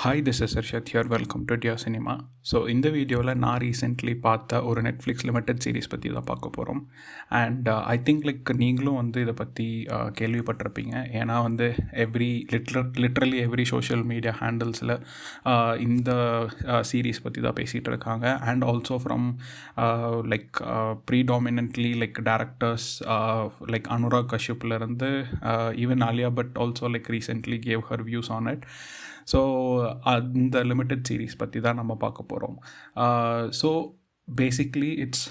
Hi, this is Harshad here. Welcome to dear cinema. So இந்த வீடியோவில் நான் ரீசெண்ட்லி பார்த்த ஒரு நெட்ஃப்ளிக்ஸ் லிமிட்டட் சீரிஸ் பற்றி தான் பார்க்க போகிறோம். அண்ட் ஐ திங்க் நீங்களும் இதை பற்றி கேள்விப்பட்டிருப்பீங்க. ஏன்னா லிட்ரலி எவ்ரி சோஷியல் மீடியா ஹேண்டில்ஸில் இந்த சீரீஸ் பற்றி தான் பேசிகிட்டு இருக்காங்க. And also from predominantly directors Anurag கஷ்யப்லேருந்து even Alia Bhatt also recently gave her views on it. So அந்த லிமிட்டட் சீரீஸ் பற்றி தான் நம்ம பார்க்க போகிறோம். So basically it's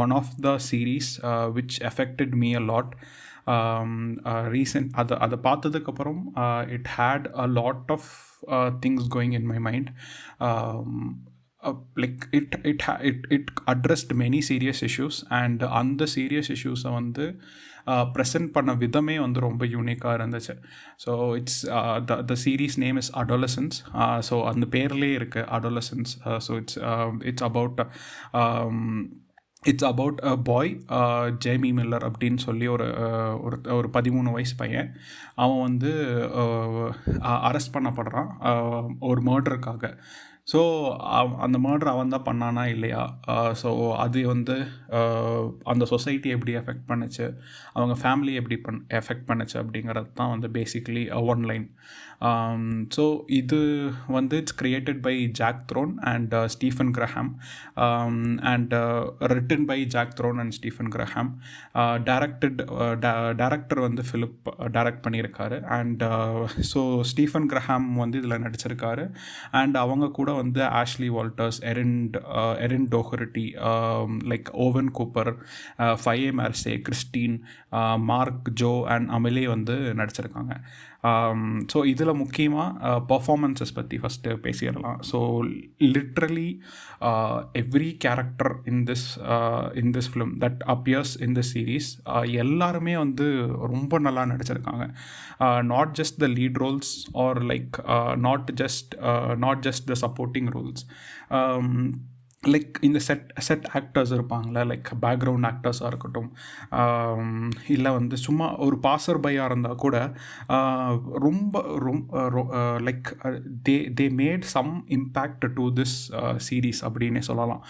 one of the series which affected me a lot. அதை பார்த்ததுக்கப்புறம் it had a lot of things going in my mind. It addressed many serious issues, and அந்த serious இஷ்யூஸை present பண்ண விதமே ரொம்ப யூனிக்காக இருந்துச்சு. So it's the series name is Adolescence. So அந்த பேர்லேயே இருக்குது Adolescence. So it's about a bye, Jamie Miller அப்படின்னு சொல்லி ஒரு 13 வயசு பையன். அவன் அரெஸ்ட் பண்ணப்படுறான் ஒரு மர்டருக்காக. ஸோ அந்த மர்டர் அவன் தான் பண்ணானா இல்லையா, ஸோ அது அந்த சொசைட்டி எப்படி எஃபெக்ட் பண்ணுச்சு, அவங்க ஃபேமிலி எப்படி எஃபெக்ட் பண்ணுச்சு அப்படிங்கிறது தான் பேசிக்லி ஒன்லைன். ஸோ இது it's created by Jack Thorne and Stephen Graham, and written by Jack Thorne and Stephen Graham. Director Philip direct பண்ணியிருக்காரு. அண்ட் ஸோ ஸ்டீஃபன் கிரஹாம் இதில் நடிச்சிருக்காரு. அண்ட் அவங்க கூட Ashley Walters, Erin Doherty, Owen Cooper, Faye Marsay, Christine, Mark, Jo and Amelie நடிச்சிருக்காங்க. So இதில் முக்கியமாக performances பற்றி first பேசிடலாம். So literally every character in this film that appears in this series எல்லாருமே ரொம்ப நல்லா நடிச்சிருக்காங்க. Not just the lead roles or not just the supporting roles. இந்த செட் ஆக்டர்ஸ் இருப்பாங்களே, பேக்ரவுண்ட் ஆக்டர்ஸாக இருக்கட்டும், இல்லை சும்மா ஒரு பாசர் பையாக இருந்தால் கூட ரொம்ப they made some impact to this series அப்படின்னே சொல்லலாம்.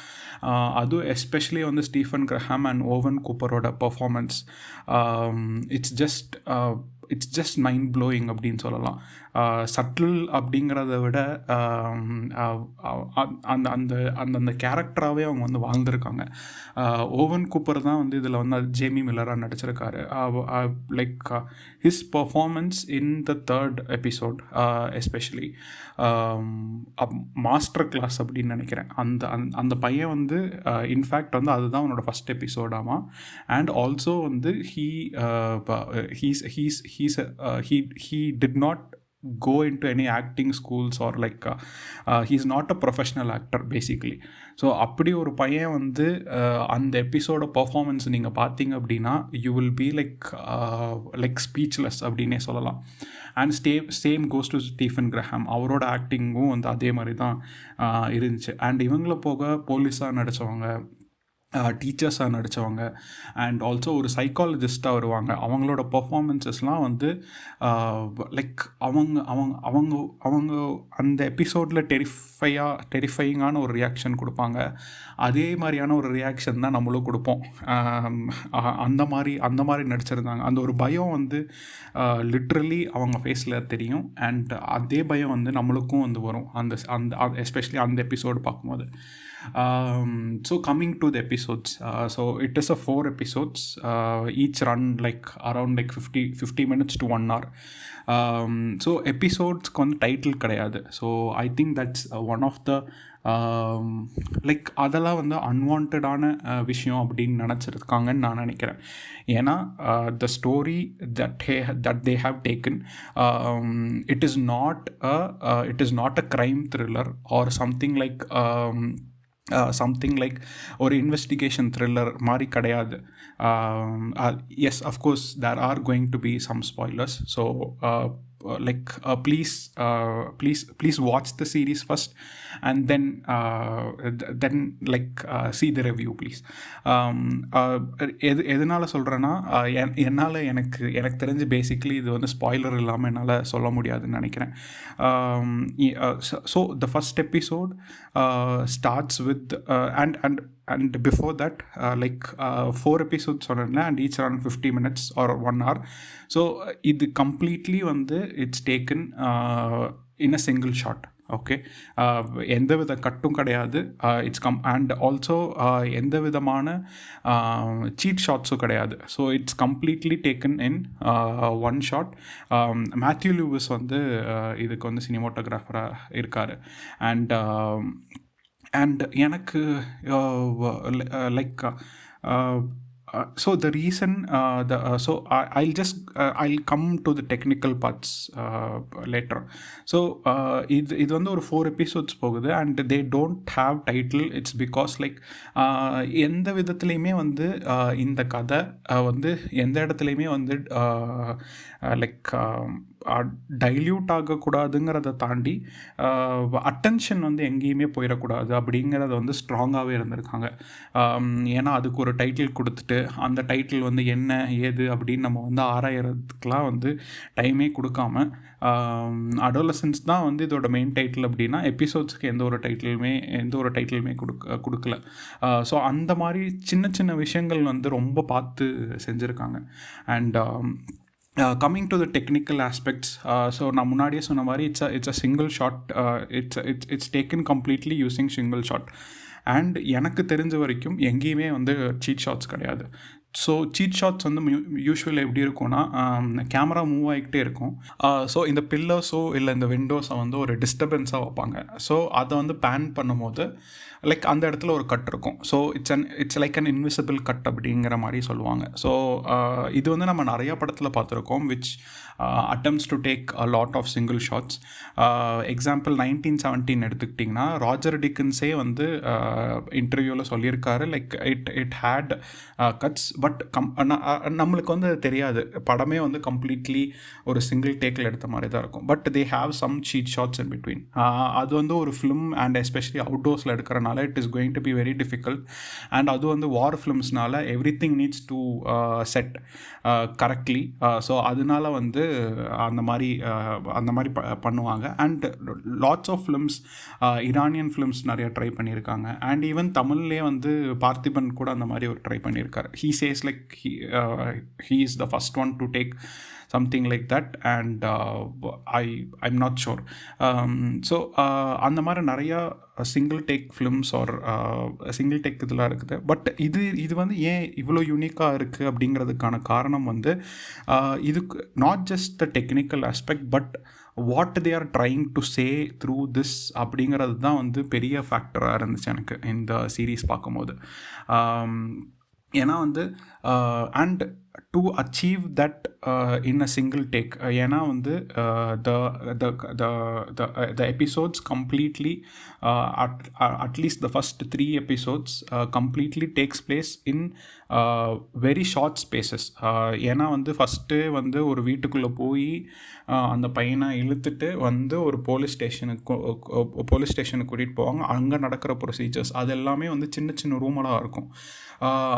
அதுவும் especially Stephen Graham and Owen கூப்பரோட performance it's just mind blowing அப்படின்னு சொல்லலாம். சட்டில் அப்படிங்கிறத விட அந்த கேரக்டராகவே அவங்க வாழ்ந்திருக்காங்க. ஓவன் கூப்பர் தான் இதில் ஜேமி மில்லராக நடிச்சிருக்காரு. His performance in the third episode especially master class அப்படின்னு நினைக்கிறேன். அந்த பையன் இன்ஃபேக்ட் அதுதான் அவனோட ஃபஸ்ட் எபிசோடாமா. And also he did not go into any acting schools or he's not a professional actor basically. So அப்படி ஒரு பையன் அந்த எபிசோட பர்ஃபார்மன்ஸ் நீங்கள் பார்த்தீங்க அப்படின்னா you will be speechless அப்படின்னே சொல்லலாம். And same goes to Stephen Graham. அவரோட ஆக்டிங்கும் அதே மாதிரி தான் இருந்துச்சு. அண்ட் இவங்கள போக போலீஸாக நடித்தவங்க, டீச்சர்ஸாக நடித்தவங்க, அண்ட் ஆல்சோ ஒரு சைக்காலஜிஸ்ட்டாக வருவாங்க. அவங்களோட பர்ஃபார்மன்ஸஸ்லாம் அவங்க அந்த எபிசோடில் டெரிஃபையிங்கான ஒரு ரியாக்ஷன் கொடுப்பாங்க. அதே மாதிரியான ஒரு ரியாக்ஷன் தான் நம்மளும் கொடுப்போம். அந்த மாதிரி நடிச்சிருந்தாங்க. அந்த ஒரு பயம் லிட்ரலி அவங்க ஃபேஸில் தெரியும். அண்ட் அதே பயம் நம்மளுக்கும் வரும் அந்த எஸ்பெஷலி அந்த எபிசோடு பார்க்கும்போது. So coming to the episodes, so it is a 4 episodes, each run around 50 minutes to 1 hour. So episodes title கிடையாது. So I think that's one of the அதெல்லாம் அன்வான்டான விஷயம் அப்படின்னு நினச்சிருக்காங்கன்னு நான் நினைக்கிறேன். ஏன்னா the story that they have taken, it is not a crime thriller or something ஒரு investigation thriller மாதிரி கிடையாது. Yes, of course there are going to be some spoilers. So please watch the series first and then see the review please. எதனால் சொல்கிறேன்னா என்னால் எனக்கு தெரிஞ்சு basically இது வந்து ஸ்பாய்லர் இல்லாமல் என்னால் சொல்ல முடியாதுன்னு நினைக்கிறேன். So the first episode starts with and before that 4 episodes சொன்னேன்ல, and each around 50 minutes or 1 hour. So இது completely வந்து it's taken in a single shot. Okay, எந்த வித கட்டும் கிடையாது. அண்ட் ஆல்சோ எந்த விதமான சீட் ஷாட்ஸும் கிடையாது. So it's completely taken in one shot. Matthew Lewis வந்து இதுக்கு வந்து சினிமோட்டோகிராஃபராக இருக்கார். அண்ட் எனக்கு so the reason I'll come to the technical parts later. So இது வந்து ஒரு 4 episodes போகுது and they don't have title. It's because எந்த விதத்துலையுமே வந்து இந்த கதை வந்து எந்த இடத்துலையுமே வந்து டைல்யூட் ஆகக்கூடாதுங்கிறத தாண்டி அட்டென்ஷன் வந்து எங்கேயுமே போயிடக்கூடாது அப்படிங்கிறத வந்து ஸ்ட்ராங்காகவே இருந்திருக்காங்க. ஏன்னா அதுக்கு ஒரு டைட்டில் கொடுத்துட்டு அந்த டைட்டில் வந்து என்ன ஏது அப்படின்னு நம்ம வந்து ஆராயறதுக்கெலாம் வந்து டைமே கொடுக்காம, அடோலசன்ஸ் தான் வந்து இதோட மெயின் டைட்டில் அப்படின்னா எபிசோட்ஸ்க்கு எந்த ஒரு டைட்டிலுமே கொடுக்கல. ஸோ அந்த மாதிரி சின்ன சின்ன விஷயங்கள் வந்து ரொம்ப பார்த்து செஞ்சுருக்காங்க. And coming to the technical aspects, so நான் முன்னாடியே சொன்ன மாதிரி it's a single shot. It's taken completely using single shot. And எனக்கு தெரிஞ்ச வரைக்கும் எங்கேயுமே வந்து சீட் ஷாட்ஸ் கிடையாது. ஸோ சீட் ஷாட்ஸ் வந்து யூஸ்வலாக எப்படி இருக்கும்னா, கேமரா மூவ் ஆகிக்கிட்டே இருக்கும். ஸோ இந்த பில்லர்ஸோ இல்லை இந்த விண்டோஸை வந்து ஒரு டிஸ்டர்பன்ஸாக வைப்பாங்க. ஸோ அதை வந்து பேன் பண்ணும்போது அந்த இடத்துல ஒரு கட் இருக்கும். So it's like an invisible cut அப்படிங்கிற மாதிரி சொல்லுவாங்க. ஸோ இது வந்து நம்ம நிறையா படத்தில் பார்த்துருக்கோம் which attempts to take a lot of single shots. Example 1917 எடுத்துக்கிட்டிங்கன்னா ராஜர் டிக்கன்ஸே வந்து இன்டர்வியூவில் சொல்லியிருக்காரு இட் ஹேட் கட்ஸ், பட் நம்மளுக்கு வந்து அது தெரியாது. படமே வந்து கம்ப்ளீட்லி ஒரு சிங்கிள் டேக்கில் எடுத்த மாதிரி தான் இருக்கும். But they have some cheat shots in between. அது வந்து ஒரு ஃபிலிம் அண்ட் எஸ்பெஷலி அவுட்டோர்ஸில் எடுக்கிறனால it is going to be very difficult. And அது வந்து வார் ஃபிலிம்ஸ்னால every thing needs to set correctly. So அதனால வந்து அந்த மாதிரி பண்ணுவாங்க. And lots of films, Iranian films நிறைய ட்ரை பண்ணியிருக்காங்க. அண்ட் ஈவன் தமிழ்லேயே வந்து பார்த்திபன் கூட அந்த மாதிரி ஒரு ட்ரை பண்ணியிருக்காரு. He says he is the first one to take something like that, and I'm not sure. So அந்த மாதிரி நிறையா single take films or single take இதெல்லாம் இருக்குது. பட் இது வந்து ஏன் இவ்வளோ யூனிக்காக இருக்குது அப்படிங்கிறதுக்கான காரணம் வந்து இதுக்கு not just the technical aspect but what they are trying to say through this அப்படிங்கிறது தான் வந்து பெரிய ஃபேக்டராக இருந்துச்சு எனக்கு இந்த சீரீஸ் பார்க்கும்போது. ஏன்னா வந்து and to achieve that in a single take, ஏன்னா வந்து the episodes completely at least the first 3 episodes completely takes place in very short spaces. ஏன்னா வந்து ஃபஸ்ட்டு வந்து ஒரு வீட்டுக்குள்ளே போய் அந்த பையனை இழுத்துட்டு வந்து ஒரு போலீஸ் ஸ்டேஷனுக்கு கூட்டிகிட்டு போவாங்க. அங்கே நடக்கிற ப்ரொசீஜர்ஸ் அது எல்லாமே வந்து சின்ன சின்ன ரூமெல்லாம் இருக்கும்.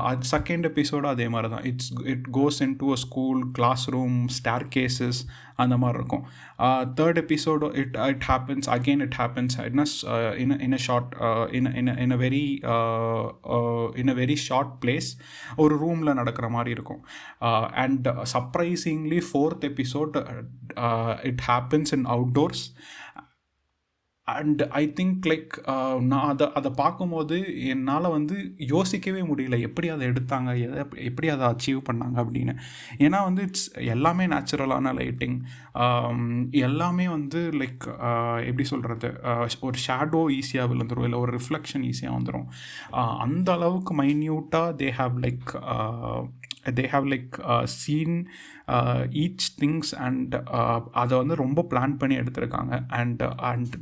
அது செகண்ட் எபிசோடு அதே மாதிரி தான். It goes into a school, classroom, staircases அந்த மாதிரி இருக்கும். Third episode it happens in a short in a very short place, ஒரு ரூமில் நடக்கிற மாதிரி இருக்கும். And surprisingly fourth episode it happens in outdoors. And I think நான் அதை பார்க்கும்போது என்னால் வந்து யோசிக்கவே முடியல எப்படி அதை எடுத்தாங்க, எப்படி அதை அச்சீவ் பண்ணாங்க அப்படின்னு. ஏன்னா வந்து எல்லாமே நேச்சுரலான லைட்டிங், எல்லாமே வந்து எப்படி சொல்கிறது, ஒரு ஷேடோ ஈஸியாக விழுந்துடும், இல்லை ஒரு ரிஃப்ளெக்ஷன் ஈஸியாக வந்துடும். அந்த அளவுக்கு மைன்யூட்டாக they have seen each things and அதை வந்து ரொம்ப பிளான் பண்ணி எடுத்திருக்காங்க. அண்ட்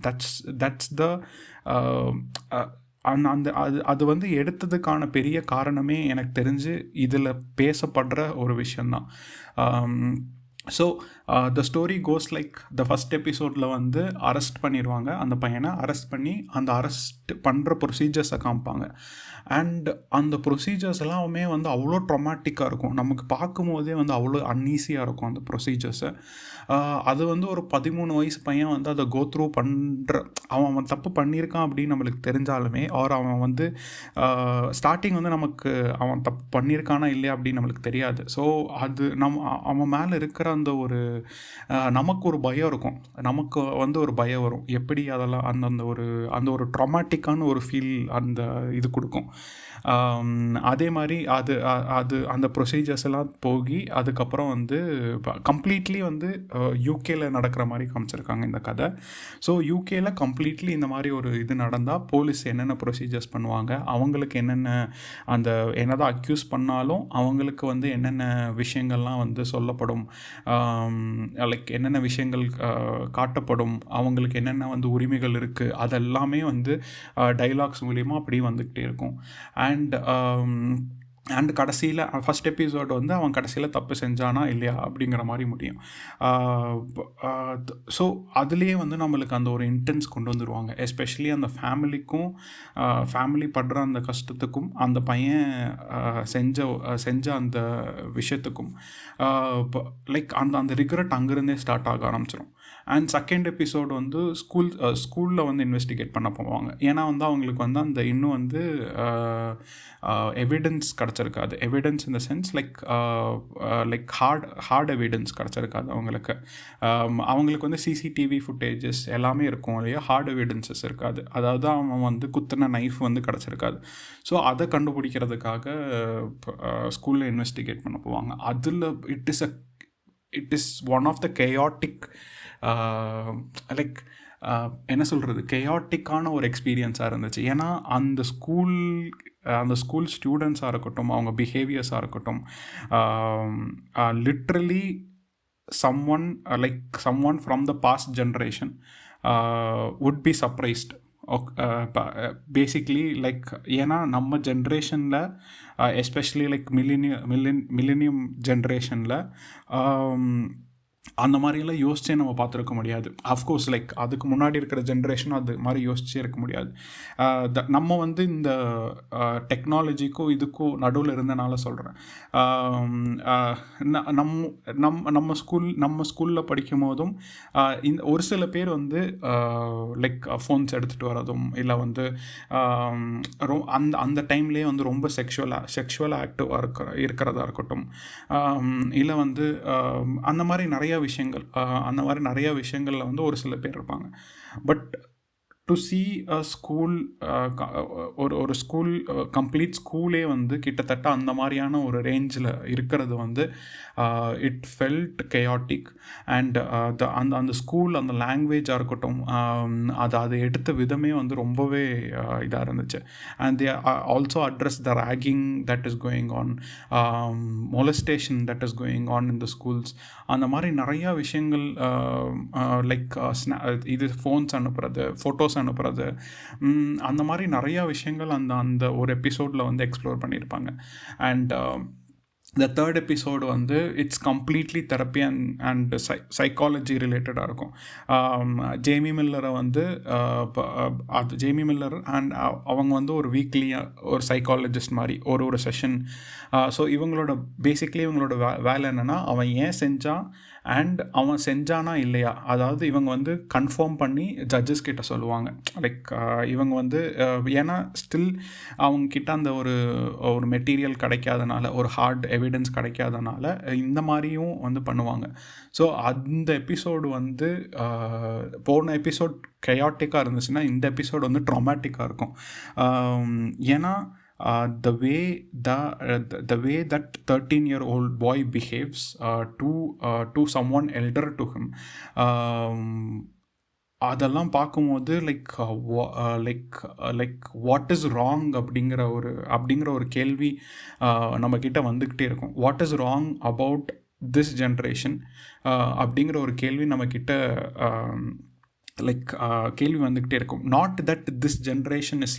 தட்ஸ் த அது வந்து எடுத்ததுக்கான பெரிய காரணமே எனக்கு தெரிஞ்சு இதில் பேசப்படுற ஒரு விஷயந்தான். So the story cos like the first எபிசோடில் வந்து அரெஸ்ட் பண்ணிடுவாங்க அந்த பையனை. அரெஸ்ட் பண்ணி அந்த அரெஸ்ட் பண்ணுற ப்ரொசீஜர்ஸை காமிப்பாங்க. அண்ட் அந்த ப்ரொசீஜர்ஸ் எல்லாமே வந்து அவ்வளோ ட்ரொமாட்டிக்காக இருக்கும். நமக்கு பார்க்கும்போதே வந்து அவ்வளோ அன்ஈஸியாக இருக்கும் அந்த ப்ரொசீஜர்ஸை. அது வந்து ஒரு 13 வயசு பையன் வந்து அதை கோ த்ரூ பண்ணுற, அவன் தப்பு பண்ணியிருக்கான் அப்படின்னு நம்மளுக்கு தெரிஞ்சாலுமே, அவன் வந்து ஸ்டார்டிங் வந்து நமக்கு அவன் தப்பு பண்ணியிருக்கானா இல்லையா அப்படின்னு நம்மளுக்கு தெரியாது. ஸோ அது அவன் மேலே இருக்கிற அந்த ஒரு நமக்கு ஒரு பயம் இருக்கும். நமக்கு வந்து ஒரு பயம் வரும், எப்படி அதெல்லாம் அந்த ஒரு ட்ராமாட்டிக்கான ஒரு ஃபீல் அந்த இது கொடுக்கும். அதே மாதிரி அது அந்த ப்ரொசீஜர்ஸ் எல்லாம் போகி அதுக்கப்புறம் வந்து கம்ப்ளீட்லி வந்து யூகேல நடக்கிற மாதிரி காமிச்சிருக்காங்க இந்த கதை. ஸோ யூகேல கம்ப்ளீட்லி இந்த மாதிரி ஒரு இது நடந்தால் போலீஸ் என்னென்ன ப்ரொசீஜர்ஸ் பண்ணுவாங்க, அவங்களுக்கு என்னென்ன அந்த என்னதான் அக்யூஸ் பண்ணாலும் அவங்களுக்கு வந்து என்னென்ன விஷயங்கள்லாம் வந்து சொல்லப்படும், லைக் என்னென்ன விஷயங்கள் காட்டப்படும், அவங்களுக்கு என்னென்ன வந்து உரிமைகள் இருக்குது, அதெல்லாமே வந்து டைலாக்ஸ் மூலிமா அப்படியே வந்துக்கிட்டே இருக்கும். அண்ட் கடைசியில் ஃபஸ்ட் எபிசோடு வந்து அவன் கடைசியில் தப்பு செஞ்சானா இல்லையா அப்படிங்கிற மாதிரி முடியும். ஸோ அதுலேயே வந்து நம்மளுக்கு அந்த ஒரு இன்டென்ஸ் கொண்டு வந்துடுவாங்க. எஸ்பெஷலி அந்த ஃபேமிலி படுற அந்த கஷ்டத்துக்கும் அந்த பையன் செஞ்ச அந்த விஷயத்துக்கும் லைக் அந்த ரிக்ரெட் அங்கேருந்தே ஸ்டார்ட் ஆக ஆரம்பிச்சிடும். அண்ட் செகண்ட் எபிசோடு வந்து ஸ்கூலில் வந்து இன்வெஸ்டிகேட் பண்ண போவாங்க. ஏன்னா வந்து அவங்களுக்கு வந்து அந்த இன்னும் வந்து எவிடன்ஸ் கிடச்சிருக்காது. Evidence in the sense like hard evidence கிடச்சிருக்காது அவங்களுக்கு வந்து சிசிடிவி ஃபுட்டேஜஸ் எல்லாமே இருக்கும் இல்லையா, ஹார்ட் எவிடன்சஸ் இருக்காது. அதாவது அவன் வந்து குத்தின நைஃப் வந்து கிடச்சிருக்காது. ஸோ அதை கண்டுபிடிக்கிறதுக்காக ஸ்கூலில் இன்வெஸ்டிகேட் பண்ண போவாங்க. அதில் it is one of the chaotic like என்ன சொல்கிறது, கெயாட்டிக்கான ஒரு எக்ஸ்பீரியன்ஸாக இருந்துச்சு. ஏன்னா அந்த ஸ்கூல் ஸ்டூடெண்ட்ஸாக இருக்கட்டும், அவங்க பிஹேவியர்ஸாக இருக்கட்டும், literally someone from the past generation would be surprised. Basically like ஏன்னா நம்ம ஜென்ரேஷனில் எஸ்பெஷலி லைக் மில்லினியம் ஜென்ரேஷனில் அந்த மாதிரியெல்லாம் யோசிச்சே நம்ம பார்த்துருக்க முடியாது. அஃப்கோர்ஸ் லைக் அதுக்கு முன்னாடி இருக்கிற ஜென்ரேஷன் அது மாதிரி யோசிச்சே இருக்க முடியாது. நம்ம வந்து இந்த டெக்னாலஜிக்கும் இதுக்கும் நடுவில் இருந்தனால சொல்கிறேன். நம்ம ஸ்கூலில் படிக்கும் போதும் இந்த ஒரு சில பேர் வந்து லைக் ஃபோன்ஸ் எடுத்துகிட்டு வரதும் இல்லை வந்து அந்த டைம்லேயே வந்து ரொம்ப செக்ஷுவல் ஆக்டிவாக இருக்கிறதா இருக்கட்டும், இல்லை வந்து அந்த மாதிரி நிறைய விஷயங்களில் வந்து ஒரு சில பேர் இருப்பாங்க. But to C a school ஒரு ஸ்கூல் கம்ப்ளீட் ஸ்கூலே வந்து கிட்டத்தட்ட அந்த மாதிரியான ஒரு ரேஞ்சில் இருக்கிறது வந்து இட் ஃபெல்ட் கெயாட்டிக். அண்ட் அந்த ஸ்கூல் அந்த லாங்குவேஜாக இருக்கட்டும், அதை எடுத்த விதமே வந்து ரொம்பவே இதாக இருந்துச்சு. And they also address the ragging that is going on, molestation that is going on in the schools. அந்த மாதிரி நிறையா விஷயங்கள் லைக் இது ஃபோன்ஸ் அனுப்புறது, ஃபோட்டோஸ் அனுப்புறது, அந்த மாதிரி நிறையா விஷயங்கள் அந்த ஒரு எபிசோடில் வந்து எக்ஸ்ப்ளோர் பண்ணியிருப்பாங்க. அண்ட் த தேர்ட் எபிசோடு வந்து it's completely therapy and psychology ரிலேட்டடாக இருக்கும். ஜேமி மில்லரை வந்து அது ஜேமி மில்லர் அண்ட் அவங்க வந்து ஒரு வீக்லியாக ஒரு சைக்காலஜிஸ்ட் மாதிரி ஒரு செஷன். ஸோ பேசிக்லி இவங்களோட வேலை என்னென்னா, அவன் ஏன் செஞ்சான் அண்ட் அவன் செஞ்சானா இல்லையா, அதாவது இவங்க வந்து கன்ஃபார்ம் பண்ணி ஜட்ஜஸ் கிட்ட சொல்லுவாங்க. லைக் இவங்க வந்து ஏன்னா ஸ்டில் அவங்கக்கிட்ட அந்த ஒரு மெட்டீரியல் கிடைக்காதனால, ஒரு ஹார்ட் எவிடன்ஸ் கிடைக்காதனால இந்த மாதிரியும் வந்து பண்ணுவாங்க. ஸோ அந்த எபிசோடு வந்து போன எபிசோட் கெயாட்டிக்காக இருந்துச்சுன்னா இந்த எபிசோடு வந்து ட்ராமாட்டிக்காக இருக்கும். ஏன்னா the way that 13-year-old boy behaves to someone elder to him, அதெல்லாம் பார்க்கும்போது லைக் வாட் இஸ் ராங் அப்படிங்கிற ஒரு கேள்வி நம்மக்கிட்ட வந்துக்கிட்டே இருக்கும். What is wrong about this generation அப்படிங்கிற ஒரு கேள்வி நம்மக்கிட்ட லைக் கேள்வி வந்துக்கிட்டே இருக்கும். Not that this generation is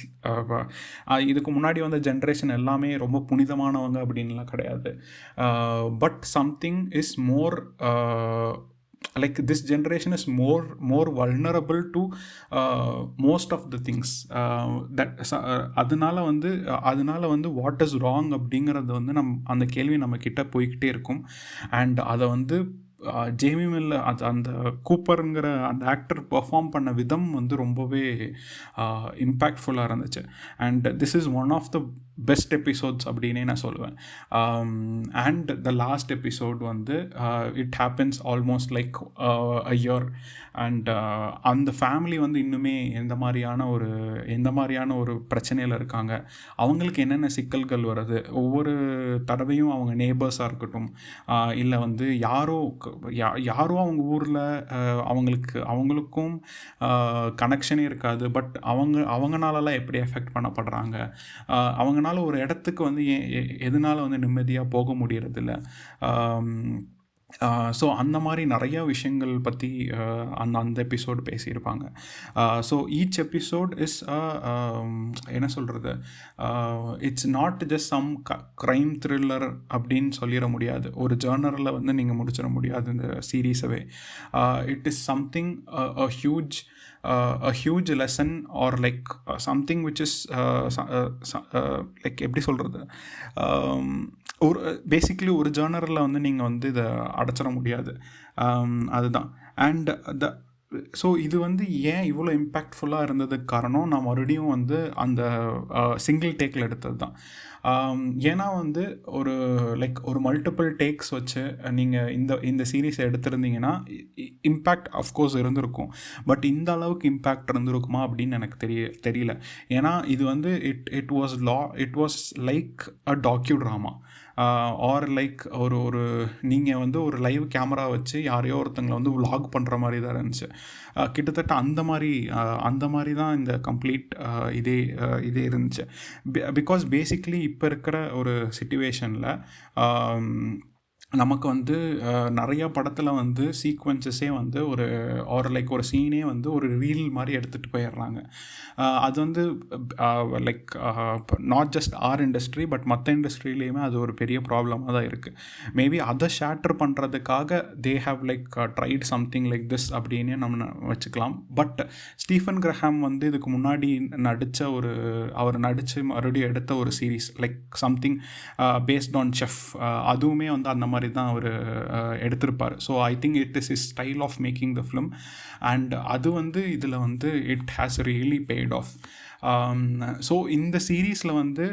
இதுக்கு முன்னாடி வந்த ஜென்ரேஷன் எல்லாமே ரொம்ப புனிதமானவங்க அப்படின்லாம் கிடையாது. But something is more like this generation is more vulnerable to most of the things that அதனால வந்து வாட் இஸ் ராங் அப்படிங்கிறது வந்து அந்த கேள்வி நம்ம கிட்ட போய்கிட்டே இருக்கும். அண்ட் அதை வந்து ஜேமி மில்லர் அந்த கூப்பருங்கிற அந்த ஆக்டர் பெர்ஃபார்ம் பண்ண விதம் வந்து ரொம்பவே இம்பேக்ட்ஃபுல்லாக இருந்துச்சு. And this is one of the best episodes அப்படின்னே நான் சொல்லுவேன். அண்ட் த லாஸ்ட் எபிசோட் வந்து it happens almost like a year. And அந்த ஃபேமிலி வந்து இன்னுமே எந்த மாதிரியான ஒரு பிரச்சனையில் இருக்காங்க, அவங்களுக்கு என்னென்ன சிக்கல்கள் வருது, ஒவ்வொரு தடவையும் அவங்க நேபர்ஸாக இருக்கட்டும், இல்லை வந்து யாரோ அவங்க ஊரில் அவங்களுக்கும் கனெக்ஷனே இருக்காது, பட் அவங்கனாலலாம் எப்படி எஃபெக்ட் பண்ணப்படுறாங்க, அவங்களால ஒரு இடத்துக்கு வந்து எதனால வந்து நிம்மதியாக போக முடியறதில்ல. ஸோ அந்த மாதிரி நிறையா விஷயங்கள் பற்றி அந்த எபிசோடு பேசியிருப்பாங்க. ஸோ ஈச் எபிசோட் இஸ் என்ன சொல்கிறது, it's not just some crime thriller அப்படின்னு சொல்லிட முடியாது, ஒரு ஜேர்னரில் வந்து நீங்கள் முடிச்சிட முடியாது இந்த சீரீஸவே. It is something a huge lesson or like something which is like எப்படி சொல்கிறது, ஒரு பேசிக்லி ஒரு ஜேர்னரில் வந்து நீங்கள் வந்து இதை அடைச்சிட முடியாது. அதுதான். அண்ட் ஸோ இது வந்து ஏன் இவ்வளோ இம்பேக்ட்ஃபுல்லாக இருந்ததுக்கு காரணம் நான் மறுபடியும் வந்து அந்த சிங்கிள் டேக்கில் எடுத்தது தான். ஏன்னா வந்து ஒரு மல்டிபிள் டேக்ஸ் வச்சு நீங்கள் இந்த சீரீஸை எடுத்திருந்தீங்கன்னா இம்பேக்ட் அஃப்கோர்ஸ் இருந்திருக்கும், பட் இந்த அளவுக்கு இம்பேக்ட் இருந்திருக்குமா அப்படின்னு எனக்கு தெரியல. ஏன்னா இது வந்து it was like a docu drama or like ஒரு நீங்கள் வந்து ஒரு லைவ் கேமரா வச்சு யாரையோ ஒருத்தங்களை வந்து விலாக் பண்ணுற மாதிரி தான் இருந்துச்சு. கிட்டத்தட்ட அந்த மாதிரி தான் இந்த கம்ப்ளீட் இதே இருந்துச்சு. பிகாஸ் பேசிக்லி இப்போ இருக்கிற ஒரு சிச்சுவேஷனில் நமக்கு வந்து நிறைய படத்தில் வந்து சீக்வன்சஸே வந்து ஒரு சீனே வந்து ஒரு ரீல் மாதிரி எடுத்துகிட்டு போயிடுறாங்க. அது வந்து like not just our industry but மற்ற இண்டஸ்ட்ரியிலையுமே அது ஒரு பெரிய ப்ராப்ளமாக தான் இருக்குது. மேபி அதை ஷேட்டர் பண்ணுறதுக்காக they have like tried something like this அப்படின்னு நம்ம வச்சுக்கலாம். பட் ஸ்டீஃபன் கிரஹாம் வந்து இதுக்கு முன்னாடி அவர் நடித்து மறுபடியும் எடுத்த ஒரு series like something based on chef, அதுவுமே வந்து அந்த மாதிரி தான் அவர் எடுத்திருப்பார். So I think it is is style of making the film. And அது வந்து இதில் வந்து it has really paid off. So இந்த சீரீஸில் வந்து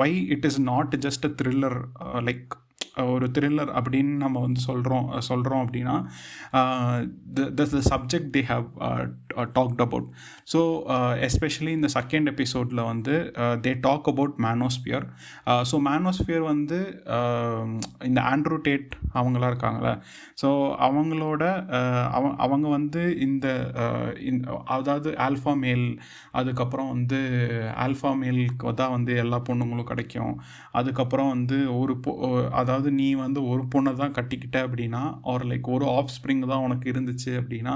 why it is not just a thriller, like ஒரு த்ரில்லர் அப்படின்னு நம்ம வந்து சொல்கிறோம் அப்படின்னா the subject they have talked about. So especially in the second episodeல வந்து they talk about manosphere. So manosphere வந்து இந்த ஆண்ட்ரூ டேட் அவங்களாம் இருக்காங்களே, ஸோ அவங்களோட அவங்க வந்து இந்த அதாவது ஆல்ஃபா மேல், அதுக்கப்புறம் வந்து ஆல்ஃபா மேலுக்கு தான் வந்து எல்லா பொண்ணுங்களும் கிடைக்கும், அதுக்கப்புறம் வந்து அதாவது நீ வந்து ஒரு பொண்ணை தான் கட்டிக்கிட்ட அப்படின்னா ஒரு லைக் ஒரு ஆஃப் ஸ்ப்ரிங் தான் உனக்கு இருந்துச்சு அப்படின்னா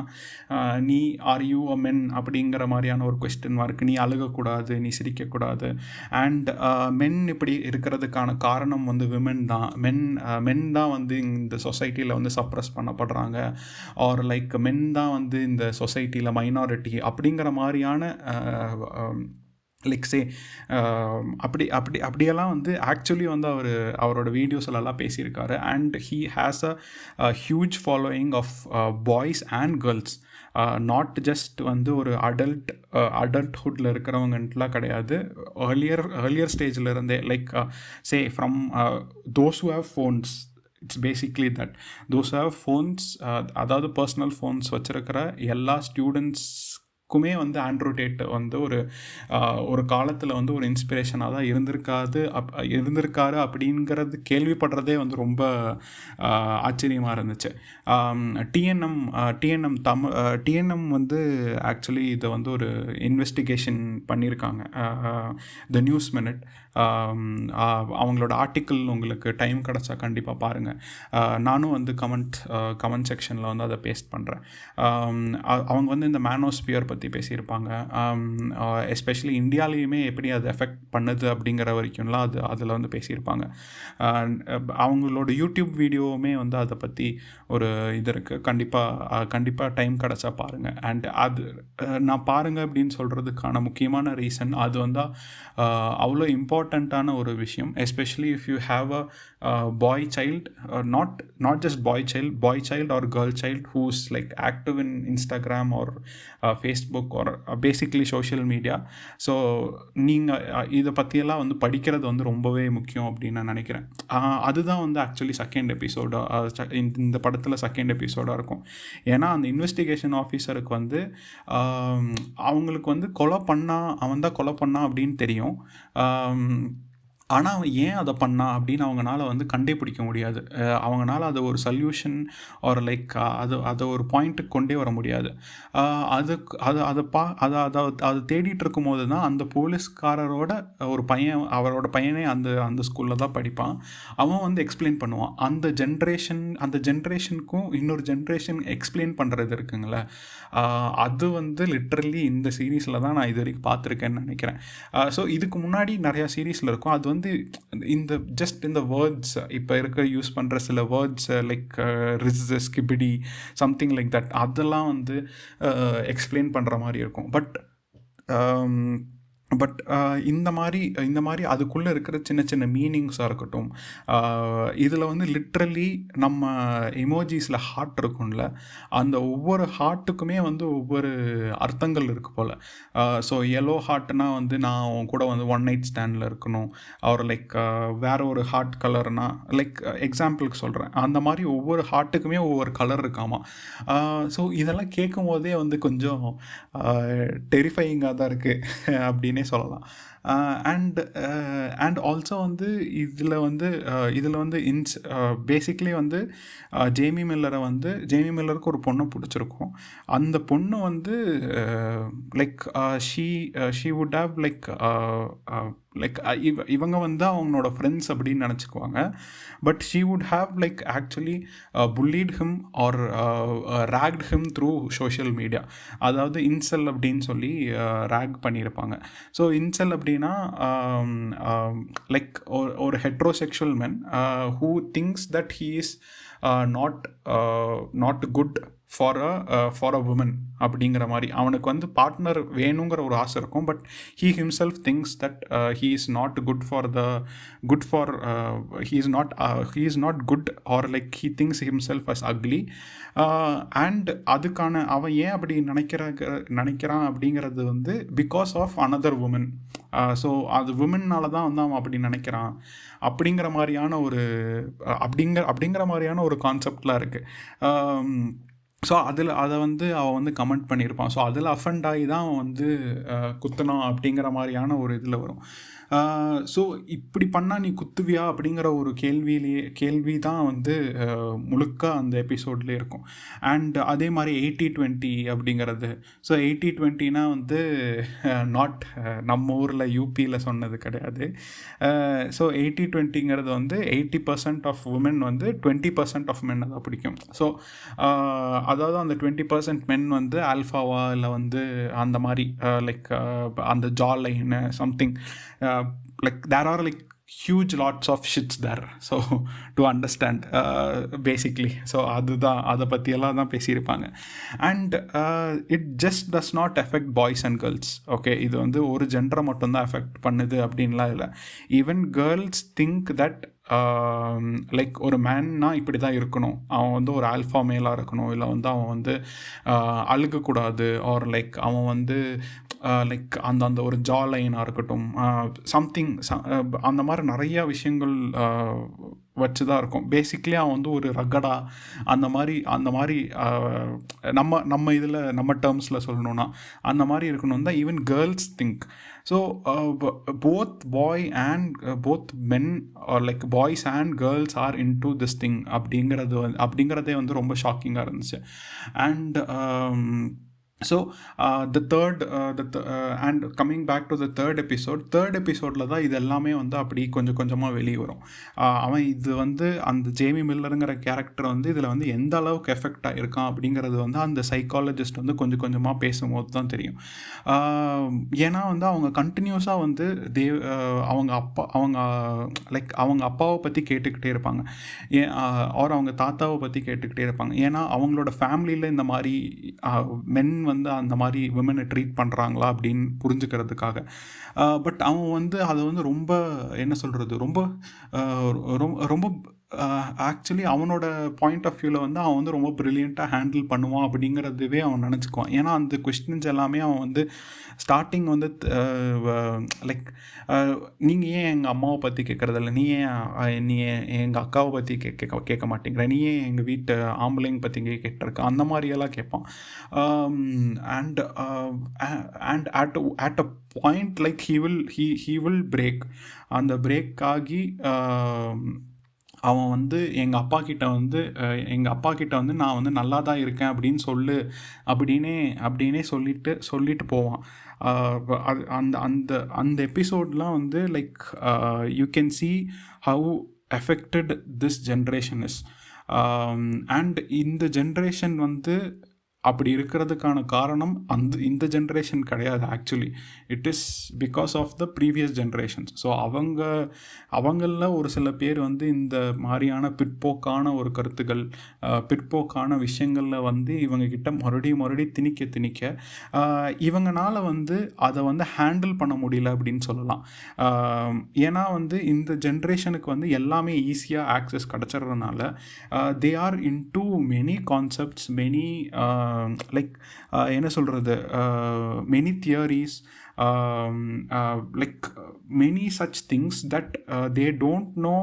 நீ ஆர் யூ அ மென் அப்படிங்கிற மாதிரியான ஒரு கொஸ்டின் மார்க். நீ அழுகக்கூடாது, நீ சிரிக்கக்கூடாது. அண்ட் மென் இப்படி இருக்கிறதுக்கான காரணம் வந்து விமென் தான். மென் தான் வந்து இந்த சொசைட்டியில் வந்து சப்ரஸ் பண்ணப்படுறாங்க, ஆர் லைக் மென் தான் வந்து இந்த சொசைட்டியில் மைனாரிட்டி அப்படிங்கிற மாதிரியான லைக் சே அப்படியெல்லாம் வந்து ஆக்சுவலி வந்து அவரோட வீடியோஸ்லாம் பேசியிருக்காரு. And he has a huge following of boys and girls, not just வந்து ஒரு அடல்ட்ஹுட்டில் இருக்கிறவங்கலாம் கிடையாது, ஏர்லியர் ஸ்டேஜில் இருந்தே like say from those who have phones. It's basically that those have phones, அதாவது பர்சனல் ஃபோன்ஸ் வச்சுருக்கிற எல்லா ஸ்டூடெண்ட்ஸ்க்குமே வந்து ஆண்ட்ரூ டேட் வந்து ஒரு காலத்தில் வந்து ஒரு இன்ஸ்பிரேஷனாக தான் இருந்திருக்காரு அப்படிங்கிறது கேள்விப்படுறதே வந்து ரொம்ப ஆச்சரியமாக இருந்துச்சு. டிஎன்எம் வந்து ஆக்சுவலி இதை வந்து ஒரு இன்வெஸ்டிகேஷன் பண்ணியிருக்காங்க. த நியூஸ் மினிட் அவங்களோட ஆர்டிக்கிள் உங்களுக்கு டைம் கிடச்சா கண்டிப்பாக பாருங்கள். நானும் வந்து கமெண்ட் செக்ஷனில் வந்து அதை பேஸ்ட் பண்ணுறேன். அவங்க வந்து இந்த மேனோஸ்பியர் பற்றி பற்றி பேசியிருப்பாங்க. எஸ்பெஷலி இந்தியாலேயுமே எப்படி அது எஃபெக்ட் பண்ணுது அப்படிங்கிற வரைக்கும்லாம் அதில் வந்து பேசியிருப்பாங்க. அவங்களோட யூடியூப் வீடியோவுமே வந்து அதை பற்றி ஒரு இது இருக்குது. கண்டிப்பாக டைம் கிடச்சா பாருங்கள். அண்ட் அது நான் பாருங்கள் அப்படின்னு சொல்கிறதுக்கான முக்கியமான ரீசன் அது வந்து அவ்வளோ இம்பார்ட்டண்ட்டான ஒரு விஷயம். Especially if you have a boy child, not just boy child or girl child whose like active in Instagram or Facebook or basically social media. So நீங்கள் இதை பற்றியெல்லாம் வந்து படிக்கிறது வந்து ரொம்பவே முக்கியம் அப்படின்னு நான் நினைக்கிறேன். அதுதான் வந்து ஆக்சுவலி செகண்ட் எபிசோடு, இந்த படத்தில் செகண்ட் எபிசோடாக இருக்கும். ஏன்னா அந்த இன்வெஸ்டிகேஷன் ஆஃபீஸருக்கு வந்து அவங்களுக்கு வந்து அவன் தான் கொலை பண்ணான் அப்படின்னு தெரியும். ஆனால் அவன் ஏன் அதை பண்ணான் அப்படின்னு அவங்களால வந்து கண்டுபிடிக்க முடியாது. அவங்களால அதை ஒரு சொல்யூஷன் ஒரு லைக் அதை ஒரு பாயிண்ட்டுக்கு கொண்டே வர முடியாது. அதை தேடிட்டு இருக்கும் போது தான் அந்த போலீஸ்காரரோட ஒரு பையன், அவரோட பையனே அந்த ஸ்கூலில் தான் படிப்பான். அவன் வந்து எக்ஸ்பிளைன் பண்ணுவான். அந்த ஜென்ரேஷனுக்கும் இன்னொரு ஜென்ரேஷன் எக்ஸ்பிளைன் பண்ணுறது இருக்குங்களே, அது வந்து லிட்ரலி இந்த சீரீஸில் தான் நான் இது வரைக்கும் பார்த்துருக்கேன்னு நினைக்கிறேன். ஸோ இதுக்கு முன்னாடி நிறையா சீரீஸில் இருக்கும். அது வந்து இந்த வேர்ட்ஸ் இப்போ யூஸ் பண்ணுற சில words like Ris, ஸ்கிபிடி, something like that, அதெல்லாம் வந்து எக்ஸ்பிளைன் பண்ணுற மாதிரி இருக்கும். பட் இந்த மாதிரி அதுக்குள்ளே இருக்கிற சின்ன சின்ன மீனிங்ஸாக இருக்கட்டும், இதில் வந்து லிட்ரலி நம்ம எமோஜிஸில் ஹார்ட் இருக்கும்ல, அந்த ஒவ்வொரு ஹார்ட்டுக்குமே வந்து ஒவ்வொரு அர்த்தங்கள் இருக்குது போல். ஸோ எல்லோ ஹார்ட்னா வந்து நான் உன் கூட வந்து ஒன் நைட் ஸ்டாண்டில் இருக்கணும், அவர் லைக் வேறு ஒரு ஹார்ட் கலர்னா லைக் எக்ஸாம்பிளுக்கு சொல்கிறேன், அந்த மாதிரி ஒவ்வொரு ஹார்ட்டுக்குமே ஒவ்வொரு கலர் இருக்காமா. ஸோ இதெல்லாம் கேட்கும் போதே வந்து கொஞ்சம் டெரிஃபையிங்காக தான் இருக்குது அப்படின்னே சொல்லலாம். அண்ட் ஆல்சோ வந்து இதில் வந்து பேசிக்லி வந்து ஜேமி மில்லருக்கு ஒரு பொண்ணை பிடிச்சிருக்கும். அந்த பொண்ணு வந்து like she would have like இவங்க வந்து அவங்களோட ஃப்ரெண்ட்ஸ் அப்படின்னு நினச்சிக்குவாங்க. But she would have like actually bullied him or ragged him through social media. அதாவது இன்செல் அப்படின்னு சொல்லி ராக் பண்ணியிருப்பாங்க. ஸோ இன்செல் அப்படின்னா லைக் ஒரு heterosexual men who thinks that he is not good for a woman அப்படிங்கிற மாதிரி. அவனுக்கு வந்து பார்ட்னர் வேணுங்கிற ஒரு ஆசை இருக்கும். But he himself things that he is not he is not good or like he thinks himself as ugly. And அதுக்கான அவன் ஏன் அப்படி நினைக்கிறான் அப்படிங்கிறது வந்து because of another woman. So அது உமன்னால தான் வந்து அவன் அப்படி நினைக்கிறான் அப்படிங்கிற மாதிரியான ஒரு கான்செப்ட்லாம் இருக்குது. ஸோ அதை வந்து அவன் வந்து கமெண்ட் பண்ணியிருப்பான். ஸோ அதில் அஃபெண்ட் ஆகி தான் அவன் வந்து குத்தணும் அப்படிங்கிற மாதிரியான ஒரு இதில் வரும். ஸோ இப்படி பண்ணால் நீ குத்துவியா அப்படிங்கிற ஒரு கேள்வி தான் வந்து முழுக்க அந்த எபிசோட்லேயே இருக்கும். அண்ட் அதே மாதிரி 80-20 அப்படிங்கிறது. ஸோ 80-20னா வந்து நாட் நம்ம ஊரில் யூபியில் சொன்னது கிடையாது. ஸோ 80-20ங்கிறது வந்து 80% ஆஃப் உமன் வந்து 20% ஆஃப் மென் தான் பிடிக்கும். ஸோ அதாவது அந்த 20% மென் வந்து ஆல்ஃபாவா இல்லை வந்து அந்த மாதிரி லைக் அந்த ஜா லைனு something like there are like huge lots of shits there, so to understand basically. so அதை பற்றியெல்லாம் தான் பேசியிருப்பாங்க. And it just does not affect boys and girls. Okay, இது வந்து ஒரு ஜெண்டரை மட்டும்தான் அஃபெக்ட் பண்ணுது அப்படின்லாம் இல்லை. Even girls think that like ஒரு மேன்னா இப்படி தான் இருக்கணும், அவன் வந்து ஒரு ஆல்ஃபா மேலாக இருக்கணும், இல்லை வந்து அவன் வந்து அழுகக்கூடாது, ஆர் லைக் அவன் வந்து லைக் அந்த ஒரு ஜா லைனாக இருக்கட்டும், சம்திங் அந்த மாதிரி நிறையா விஷயங்கள் வச்சு தான் இருக்கும். பேசிக்லி அவன் வந்து ஒரு ரகடா அந்த மாதிரி நம்ம இதில் நம்ம டேர்ம்ஸில் சொல்லணுன்னா அந்த மாதிரி இருக்கணும் தான் even girls think. So both men like boys and girls are into this thing அப்படிங்கிறதே வந்து ரொம்ப ஷாக்கிங்காக இருந்துச்சு. And so the third and coming back to the third எபிசோடில் தான் இது எல்லாமே வந்து அப்படி கொஞ்சம் கொஞ்சமாக வெளியே வரும். அவன் இது வந்து அந்த ஜேமி மில்லருங்கிற கேரக்டர் வந்து இதில் வந்து எந்த அளவுக்கு எஃபெக்ட் ஆகிருக்கான் அப்படிங்கிறது வந்து அந்த சைக்காலஜிஸ்ட் வந்து கொஞ்சம் கொஞ்சமாக பேசும்போது தான் தெரியும். ஏன்னா வந்து அவங்க கண்டினியூஸாக வந்து அவங்க அப்பாவை பற்றி கேட்டுக்கிட்டே இருப்பாங்க, அவர் அவங்க தாத்தாவை பற்றி கேட்டுக்கிட்டே இருப்பாங்க. ஏன்னா அவங்களோட ஃபேமிலியில் இந்த மாதிரி மென் வந்து அந்த மாதிரி விமனை ட்ரீட் பண்ணுறாங்களா அப்படின்னு புரிஞ்சுக்கிறதுக்காக. பட் அவன் வந்து அதை வந்து ரொம்ப என்ன சொல்கிறது, ரொம்ப ரொம்ப ஆக்சுவலி அவனோட பாயிண்ட் ஆஃப் வியூவில் வந்து அவன் வந்து ரொம்ப ப்ரில்லியண்ட்டாக ஹேண்டில் பண்ணுவான் அப்படிங்கிறதுவே அவன் நினச்சிக்குவான். ஏன்னா அந்த கொஸ்டின்ஸ் எல்லாமே அவன் வந்து ஸ்டார்டிங் வந்து லைக் நீங்கள் ஏன் எங்கள் அம்மாவை பற்றி கேட்குறதில்ல, நீ எங்கள் அக்காவை பற்றி கேட்க மாட்டேங்கிற, நீ ஏன் எங்கள் வீட்டு ஆம்பளைங்க பற்றி கேட்டிருக்க, அந்த மாதிரியெல்லாம் கேட்பான். And at a point like he will break. அந்த பிரேக் ஆகி அவன் வந்து எங்கள் அப்பா கிட்ட வந்து நான் வந்து நல்லா தான் இருக்கேன் அப்படின்னே சொல்லிட்டு போவான். அது அந்த அந்த அந்த எபிசோட்லாம் வந்து like you can see how affected this generation is. And இந்த ஜென்ரேஷன் வந்து அப்படி இருக்கிறதுக்கான காரணம் இந்த ஜென்ரேஷன் கிடையாது. Actually it is because of the previous generations. So அவங்களில் ஒரு சில பேர் வந்து இந்த மாதிரியான பிற்போக்கான ஒரு கருத்துக்கள், பிற்போக்கான விஷயங்களில் வந்து இவங்கக்கிட்ட மறுபடியும் திணிக்க இவங்களால வந்து அதை வந்து ஹேண்டில் பண்ண முடியல அப்படின்னு சொல்லலாம். ஏன்னா வந்து இந்த ஜென்ரேஷனுக்கு வந்து எல்லாமே ஈஸியாக ஆக்சஸ் கிடச்சிட்றதுனால they are into many concepts, many like என்ன சொல்கிறது, many theories, like many such things that they don't know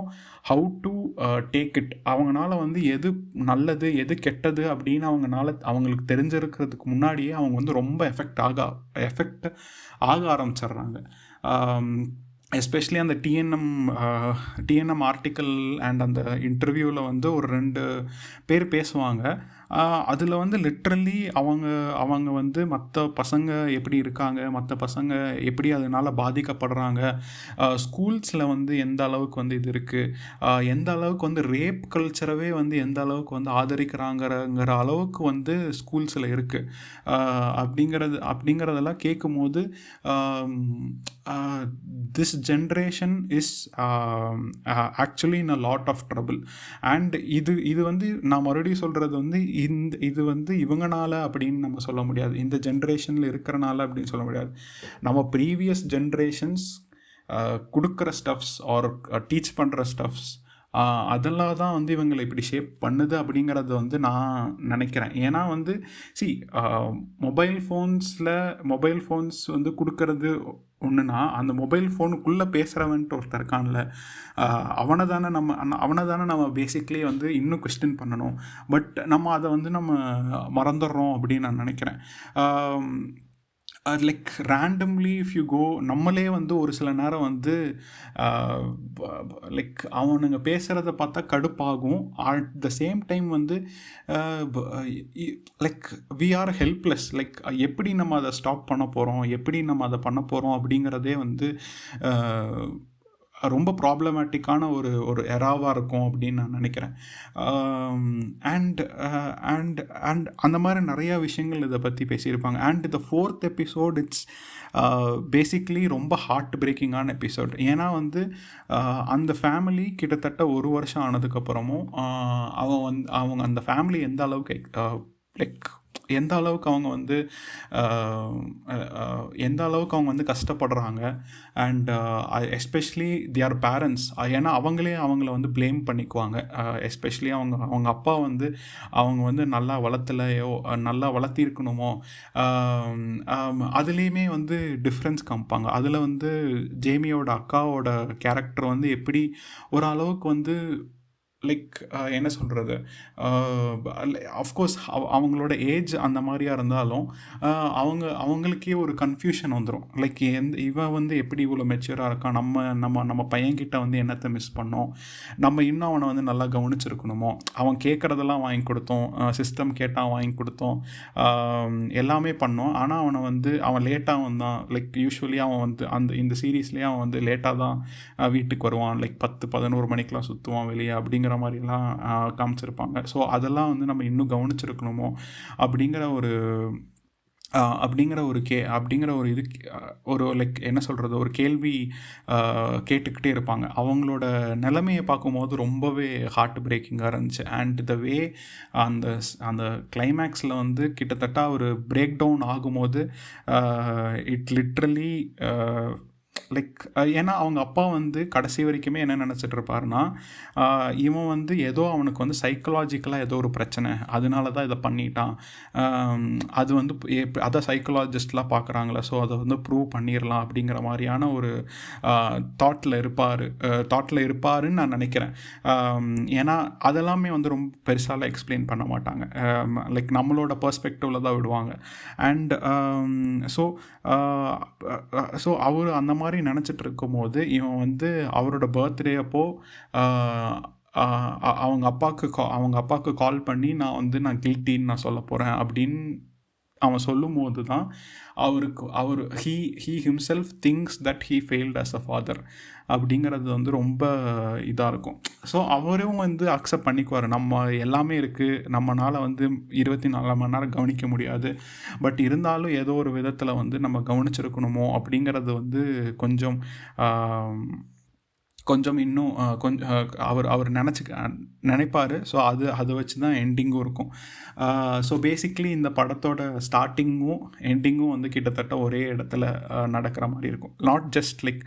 how to take it. அவங்களால வந்து எது நல்லது எது கெட்டது அப்படின்னு அவங்களுக்கு தெரிஞ்சிருக்கிறதுக்கு முன்னாடியே அவங்க வந்து ரொம்ப எஃபெக்ட் ஆக ஆரம்பிச்சிடுறாங்க. எஸ்பெஷலி அந்த டிஎன்எம் ஆர்டிக்கல் அண்ட் அந்த இன்டர்வியூவில் வந்து ஒரு 2 பேர் பேசுவாங்க. அதில் வந்து லிட்ரலி அவங்க வந்து மற்ற பசங்க எப்படி இருக்காங்க, மற்ற பசங்க எப்படி அதனால் பாதிக்கப்படுறாங்க, ஸ்கூல்ஸில் வந்து எந்த அளவுக்கு வந்து இது இருக்குது, எந்த அளவுக்கு வந்து ரேப் கல்ச்சரவே வந்து எந்த அளவுக்கு வந்து ஆதரிக்கிறாங்கிற அளவுக்கு வந்து ஸ்கூல்ஸில் இருக்குது அப்படிங்கிறதெல்லாம் கேட்கும்போது this generation is actually in a lot of trouble. and இது வந்து நான் மறுபடியும் சொல்கிறது வந்து இது வந்து இவங்கனால அப்படின்னு நம்ம சொல்ல முடியாது, இந்த ஜென்ரேஷனில் இருக்கிறனால அப்படின்னு சொல்ல முடியாது. நம்ம ப்ரீவியஸ் ஜென்ரேஷன்ஸ் கொடுக்குற ஸ்டஃப்ஸ் ஆர் டீச் பண்ணுற ஸ்டஃப்ஸ் அதெல்லாம் தான் வந்து இவங்களை இப்படி ஷேப் பண்ணுது அப்படிங்கிறத வந்து நான் நினைக்கிறேன். ஏன்னா வந்து மொபைல் ஃபோன்ஸ் வந்து கொடுக்கறது ஒன்றுனா, அந்த மொபைல் ஃபோனுக்குள்ளே பேசுகிறவன்ட்டு ஒருத்தர் இருக்கான்ல, அவனை தானே நம்ம பேசிக்லி வந்து இன்னும் கொஸ்டின் பண்ணணும். பட் நம்ம அதை வந்து நம்ம மறந்துடுறோம் அப்படின்னு நான் நினைக்கிறேன். Like randomly if you go, நம்மளே வந்து ஒரு சில நேரம் வந்து லைக் அவனுங்க பேசுகிறத பார்த்தா கடுப்பாகும். அட் த சேம் டைம் வந்து like we are helpless. Like எப்படி நம்ம அதை ஸ்டாப் பண்ண போகிறோம், எப்படி நம்ம அதை பண்ண போகிறோம் அப்படிங்கிறதே வந்து ரொம்ப ப்ராப்ளமேட்டிக்கான ஒரு எராவாக இருக்கும் அப்படின்னு நான் நினைக்கிறேன். அண்ட் அந்த மாதிரி நிறையா விஷயங்கள் இதை பற்றி பேசியிருப்பாங்க. அண்ட் இந்த 4th எபிசோட் இட்ஸ் பேசிக்லி ரொம்ப ஹார்ட் பிரேக்கிங்கான எபிசோட். ஏன்னா வந்து அந்த ஃபேமிலி கிட்டத்தட்ட 1 வருஷம் ஆனதுக்கப்புறமும் அவங்க அந்த ஃபேமிலி எந்த அளவுக்கு அவங்க வந்து கஷ்டப்படுறாங்க. அண்ட் எஸ்பெஷலி தியர் பேரண்ட்ஸ், ஏன்னா அவங்கள வந்து ப்ளேம் பண்ணிக்குவாங்க. எஸ்பெஷலி அவங்க அப்பா வந்து அவங்க வந்து நல்லா வளர்த்திருக்கணுமோ, அதுலேயுமே வந்து டிஃப்ரென்ஸ் காமிப்பாங்க. அதில் வந்து ஜேமியோட அக்காவோட கேரக்டர் வந்து எப்படி ஓரளவுக்கு வந்து லைக் என்ன சொல்கிறது, அஃப்கோர்ஸ் அவங்களோட ஏஜ் அந்த மாதிரியா இருந்தாலும் அவங்களுக்கே ஒரு கன்ஃபியூஷன் வந்துடும். லைக் இவன் வந்து எப்படி இவ்வளோ மெச்சூராக இருக்கான், நம்ம நம்ம நம்ம பையன்கிட்ட வந்து என்னத்தை மிஸ் பண்ணோம், நம்ம இன்னும் அவனை வந்து நல்லா கவனிச்சிருக்கணுமோ, அவன் கேட்குறதெல்லாம் வாங்கி கொடுத்தோம், சிஸ்டம் கேட்டால் வாங்கி கொடுத்தோம், எல்லாமே பண்ணோம். ஆனால் அவன் லேட்டாக வந்தான். லைக் யூஸ்வலி அவன் வந்து இந்த சீரீஸ்லேயே அவன் வந்து லேட்டாக தான் வீட்டுக்கு வருவான். லைக் 10-11 மணிக்கெலாம் சுற்றுவான் வெளியே அப்படிங்கிற மாதிரிலாம் காமிச்சிருப்பாங்க. ஸோ அதெல்லாம் வந்து நம்ம இன்னும் கவனிச்சிருக்கணுமோ அப்படிங்கிற ஒரு இது ஒரு லைக் என்ன சொல்கிறது, ஒரு கேள்வி கேட்டுக்கிட்டே இருப்பாங்க. அவங்களோட நிலைமையை பார்க்கும்போது ரொம்பவே ஹார்ட் பிரேக்கிங்காக இருந்துச்சு. அண்ட் த வே அந்த அந்த கிளைமேக்ஸில் வந்து கிட்டத்தட்ட ஒரு பிரேக் டவுன் ஆகும்போது இட் லிட்ரலி லைக் ஏன்னா அவங்க அப்பா வந்து கடைசி வரைக்குமே என்ன நினச்சிட்டு இருப்பாருன்னா, இவன் வந்து ஏதோ அவனுக்கு வந்து சைக்கலாஜிக்கலாக ஏதோ ஒரு பிரச்சனை, அதனால தான் இதை பண்ணிட்டான், அது வந்து அதை சைக்கலாஜிஸ்ட்லாம் பார்க்குறாங்களே, ஸோ அதை வந்து ப்ரூவ் பண்ணிடலாம் அப்படிங்கிற மாதிரியான ஒரு தாட்டில் இருப்பாருன்னு நான் நினைக்கிறேன். ஏன்னா அதெல்லாமே வந்து ரொம்ப பெருசாலாம் எக்ஸ்பிளைன் பண்ண மாட்டாங்க. லைக் நம்மளோட பர்ஸ்பெக்டிவில் தான் விடுவாங்க. அண்ட் ஸோ அவர் அந்த மாதிரி நினச்சிட்டு இருக்கும்போது இவன் வந்து அவரோட பர்த்டே அப்போது அவங்க அப்பாவுக்கு கால் பண்ணி நான் கில்ட்டின்னு நான் சொல்ல போகிறேன் அப்படின்னு அவன் சொல்லும்போது தான் he himself things that he failed as a father அப்படிங்கிறது வந்து ரொம்ப இதாக இருக்கும். ஸோ அவரும் வந்து அக்செப்ட் பண்ணிக்குவார், நம்ம எல்லாமே இருக்குது, நம்மளால் வந்து 24 மணி நேரம் கவனிக்க முடியாது, பட் இருந்தாலும் ஏதோ ஒரு விதத்தில் வந்து நம்ம கவனிச்சிருக்கணுமோ அப்படிங்கிறது வந்து கொஞ்சம் இன்னும் அவர் நினைப்பார். ஸோ அதை வச்சு தான் எண்டிங்கும் இருக்கும். ஸோ பேசிக்லி இந்த படத்தோட ஸ்டார்டிங்கும் எண்டிங்கும் வந்து கிட்டத்தட்ட ஒரே இடத்துல நடக்கிற மாதிரி இருக்கும். நாட் ஜஸ்ட் லைக்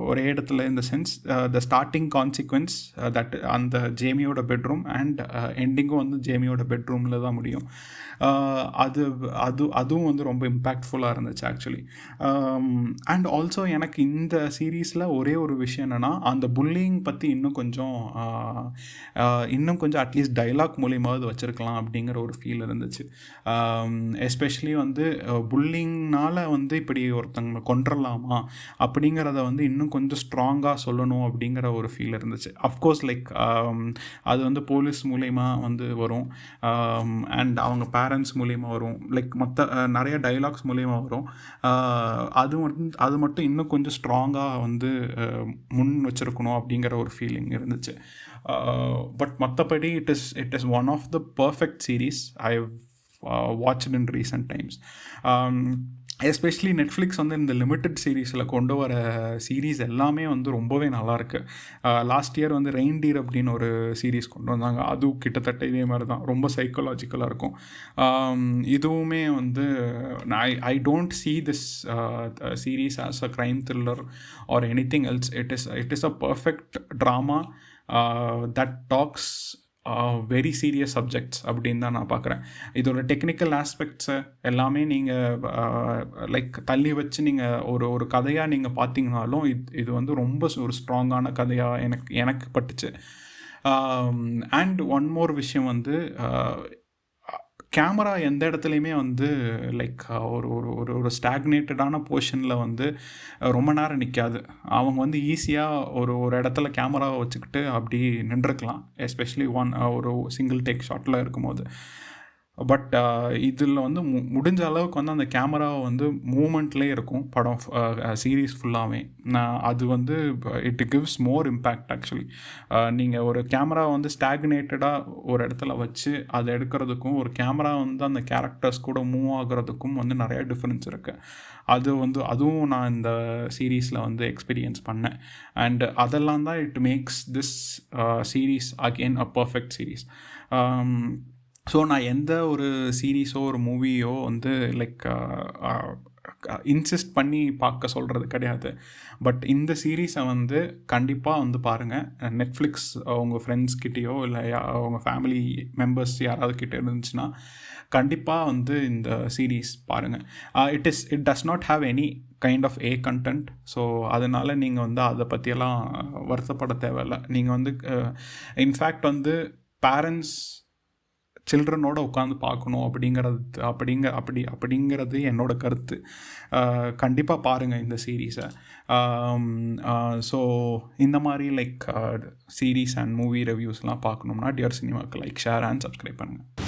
ஒரே இடத்துல இந்த sense the starting consequence that அந்த ஜேமியோட பெட்ரூம் அண்ட் எண்டிங்கும் வந்து ஜேமியோட பெட்ரூமில் தான் முடியும். அதுவும் வந்து ரொம்ப இம்பேக்ட்ஃபுல்லாக இருந்துச்சு ஆக்சுவலி. அண்ட் ஆல்சோ எனக்கு இந்த சீரீஸில் ஒரே ஒரு விஷயம் என்னென்னா, அந்த புல்லிங் பற்றி இன்னும் கொஞ்சம் அட்லீஸ்ட் டைலாக் மூலியமாவது வச்சுருக்கலாம் அப்படிங்கிற ஒரு ஃபீல் இருந்துச்சு. எஸ்பெஷலி வந்து புல்லிங்னால் வந்து இப்படி ஒருத்தங்களை கொண்டுடலாமா அப்படிங்கிறத வந்து இன்னும் கொஞ்சம் ஸ்ட்ராங்காக சொல்லணும் அப்படிங்கிற ஒரு ஃபீல் இருந்துச்சு. அஃப்கோர்ஸ் லைக் அது வந்து போலீஸ் மூலயமா வந்து வரும், அண்ட் அவங்க பேரண்ட்ஸ் மூலியமாக வரும், லைக் மற்ற நிறைய டைலாக்ஸ் மூலியமாக வரும். அது மட்டும் இன்னும் கொஞ்சம் ஸ்ட்ராங்காக வந்து முன் வச்சுருக்கணும் அப்படிங்கிற ஒரு ஃபீலிங் இருந்துச்சு. பட் மற்றபடி it is one of the perfect series I have watched in recent times. Especially Netflix வந்து இந்த லிமிட்டட் சீரீஸில் கொண்டு வர சீரீஸ் எல்லாமே வந்து ரொம்பவே நல்லாயிருக்கு. லாஸ்ட் இயர் வந்து ரெயின்டீர் அப்படின்னு ஒரு சீரீஸ் கொண்டு வந்தாங்க, அதுவும் கிட்டத்தட்ட இதே மாதிரி தான், ரொம்ப சைக்கலாஜிக்கலாக இருக்கும். இதுவுமே வந்து I don't see this series as a crime thriller or anything else. It is a perfect drama that talks very serious subjects அப்படின்னு தான் நான் பார்க்குறேன். இதோட டெக்னிக்கல் ஆஸ்பெக்ட்ஸை எல்லாமே நீங்கள் லைக் தள்ளி வச்சு நீங்கள் ஒரு கதையாக நீங்கள் பார்த்தீங்கனாலும் இது வந்து ரொம்ப ஒரு ஸ்ட்ராங்கான கதையாக எனக்கு பட்டுச்சு. அண்ட் ஒன் மோர் விஷயம் வந்து கேமரா எந்த இடத்துலையுமே வந்து லைக் ஒரு ஸ்டாக்னேட்டடான போர்ஷனில் வந்து ரொம்ப நேரம் நிற்காது. அவங்க வந்து ஈஸியாக ஒரு இடத்துல கேமராவை வச்சுக்கிட்டு அப்படி நின்றுக்கலாம், எஸ்பெஷலி ஒரு சிங்கிள் டேக் ஷாட்டில் இருக்கும்போது. பட் இதில் வந்து முடிஞ்ச அளவுக்கு வந்து அந்த கேமராவை வந்து மூமெண்ட்லேயே இருக்கும் படம் சீரீஸ் ஃபுல்லாகவே. அது வந்து it gives more impact actually. நீங்கள் ஒரு கேமரா வந்து ஸ்டாக்னேட்டடாக ஒரு இடத்துல வச்சு அதை எடுக்கிறதுக்கும் ஒரு கேமரா வந்து அந்த கேரக்டர்ஸ் கூட மூவ் ஆகுறதுக்கும் வந்து நிறையா டிஃப்ரென்ஸ் இருக்குது. அதுவும் நான் இந்த சீரீஸில் வந்து எக்ஸ்பீரியன்ஸ் பண்ணேன். அண்ட் அதெல்லாம் தான் it makes this series again a perfect series. So நான் எந்த ஒரு சீரீஸோ ஒரு மூவியோ வந்து லைக் இன்சிஸ்ட் பண்ணி பார்க்க சொல்கிறது கிடையாது. பட் இந்த சீரீஸை வந்து கண்டிப்பாக வந்து பாருங்கள். நெட்ஃப்ளிக்ஸ் உங்கள் ஃப்ரெண்ட்ஸ்கிட்டேயோ இல்லை அவங்க ஃபேமிலி மெம்பர்ஸ் யாராவது கிட்டே இருந்துச்சுன்னா கண்டிப்பாக வந்து இந்த சீரீஸ் பாருங்கள். It does not have any kind of content. So அதனால் நீங்கள் வந்து அதை பற்றியெல்லாம் வருத்தப்பட தேவையில்லை. நீங்கள் வந்து இன்ஃபேக்ட் வந்து பேரண்ட்ஸ் சில்ட்ரனோட உட்காந்து பார்க்கணும் அப்படிங்கிறது என்னோட கருத்து. கண்டிப்பாக பாருங்கள் இந்த சீரீஸை. ஸோ இந்த மாதிரி லைக் சீரீஸ் அண்ட் மூவி ரிவ்யூஸ்லாம் பார்க்கணும்னா டியர் சினிமாவுக்கு லைக், ஷேர் அண்ட் சப்ஸ்கிரைப் பண்ணுங்கள்.